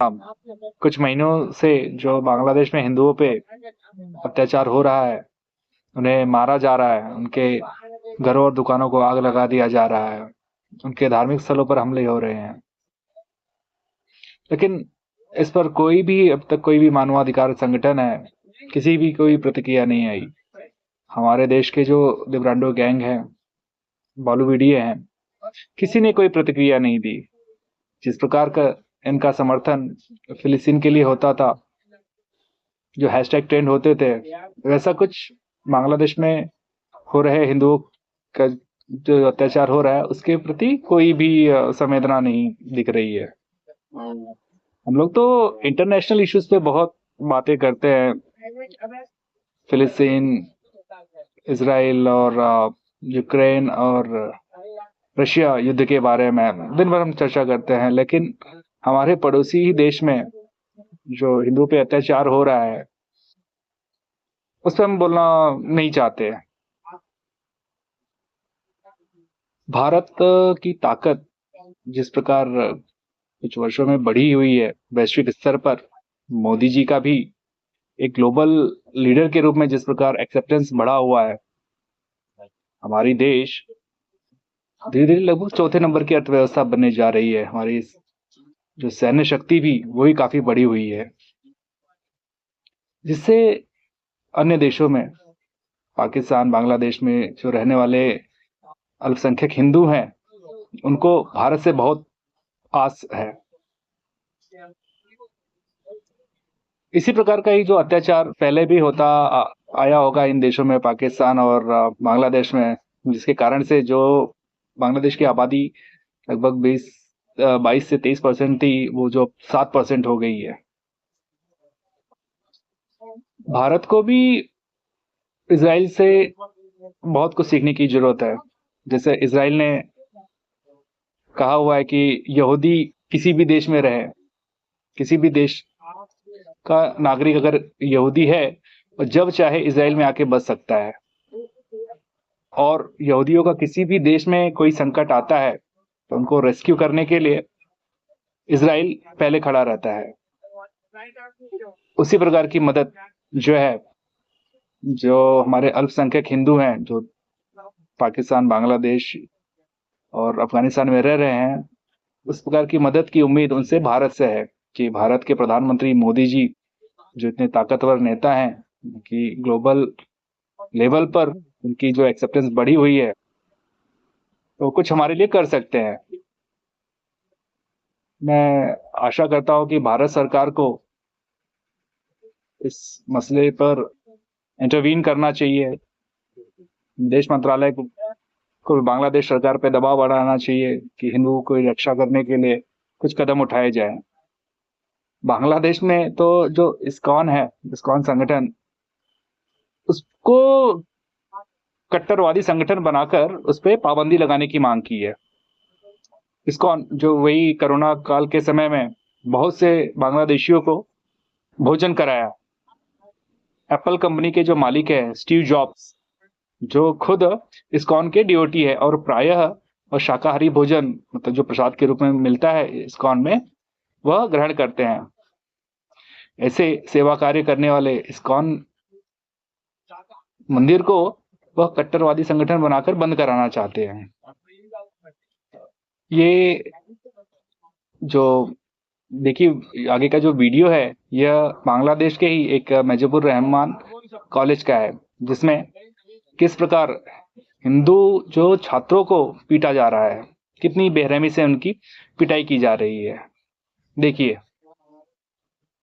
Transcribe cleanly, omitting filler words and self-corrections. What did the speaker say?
कुछ महीनों से जो बांग्लादेश में हिंदुओं पे अत्याचार हो रहा है, उन्हें मारा जा रहा है, उनके घरों और दुकानों को आग लगा दिया जा रहा है, उनके धार्मिक स्थलों पर हमले हो रहे हैं, लेकिन इस पर कोई भी अब तक कोई भी मानवाधिकार संगठन है, किसी भी कोई प्रतिक्रिया नहीं आई। हमारे देश के जो लिब्रांडो गैंग है, बालूवीडिये हैं, किसी ने कोई प्रतिक्रिया नहीं दी। जिस प्रकार का इनका समर्थन फिलिस्तीन के लिए होता था, जो हैशटैग ट्रेंड होते थे, वैसा कुछ बांग्लादेश में हो रहे हिंदुओं का जो अत्याचार हो रहा है उसके प्रति कोई भी संवेदना नहीं दिख रही है। हम लोग तो इंटरनेशनल इश्यूज पे बहुत बातें करते हैं, फिलिस्तीन, इसराइल और यूक्रेन और रशिया युद्ध के बारे में दिन भर हम चर्चा करते हैं, लेकिन हमारे पड़ोसी ही देश में जो हिंदुओं पे अत्याचार हो रहा है उस पर हम बोलना नहीं चाहते। भारत की ताकत जिस प्रकार कुछ वर्षों में बढ़ी हुई है वैश्विक स्तर पर, मोदी जी का भी एक ग्लोबल लीडर के रूप में जिस प्रकार एक्सेप्टेंस बढ़ा हुआ है, हमारी देश धीरे धीरे लगभग चौथे नंबर की अर्थव्यवस्था बनने जा रही है। हमारी जो सैन्य शक्ति भी वही काफी बढ़ी हुई है, जिससे अन्य देशों में, पाकिस्तान, बांग्लादेश में जो रहने वाले अल्पसंख्यक हिंदू हैं, उनको भारत से बहुत आस है। इसी प्रकार का ही जो अत्याचार पहले भी होता आया होगा इन देशों में, पाकिस्तान और बांग्लादेश में, जिसके कारण से जो बांग्लादेश की आबादी लगभग 22 से 23% थी, वो जो 7% हो गई है। भारत को भी इजराइल से बहुत कुछ सीखने की जरूरत है। जैसे इजराइल ने कहा हुआ है कि यहूदी किसी भी देश में रहे, किसी भी देश का नागरिक अगर यहूदी है और जब चाहे इजराइल में आके बस सकता है, और यहूदियों का किसी भी देश में कोई संकट आता है तो उनको रेस्क्यू करने के लिए इजराइल पहले खड़ा रहता है। उसी प्रकार की मदद जो है, जो हमारे अल्पसंख्यक हिंदू हैं जो पाकिस्तान, बांग्लादेश और अफगानिस्तान में रह रहे हैं, उस प्रकार की मदद की उम्मीद उनसे भारत से है कि भारत के प्रधानमंत्री मोदी जी जो इतने ताकतवर नेता हैं, कि ग्लोबल लेवल पर उनकी जो एक्सेप्टेंस बढ़ी हुई है, तो कुछ हमारे लिए कर सकते हैं। मैं आशा करता हूं कि भारत सरकार को इस मसले पर इंटरवीन करना चाहिए। विदेश मंत्रालय को बांग्लादेश सरकार पे दबाव बढ़ाना चाहिए कि हिंदुओं को रक्षा करने के लिए कुछ कदम उठाए जाए। बांग्लादेश में तो जो इस्कॉन है, इस्कॉन संगठन, उसको कट्टरवादी संगठन बनाकर उस पर पाबंदी लगाने की मांग की है। इस्कॉन जो वही कोरोना काल के समय में बहुत से बांग्लादेशियों को भोजन कराया। एप्पल कंपनी के जो मालिक है स्टीव जॉब्स, जो खुद इस्कॉन के डीओटी है, और प्रायः और शाकाहारी भोजन मतलब जो प्रसाद के रूप में मिलता है इस्कॉन में, वह ग्रहण करते हैं। ऐसे सेवा कार्य करने वाले इस्कॉन मंदिर को वह कट्टरवादी संगठन बनाकर बंद कराना चाहते हैं। ये जो देखिए आगे का जो वीडियो है, यह बांग्लादेश के ही एक मजबूर रहमान कॉलेज का है, जिसमें किस प्रकार हिंदू जो छात्रों को पीटा जा रहा है, कितनी बेरहमी से उनकी पिटाई की जा रही है। देखिए।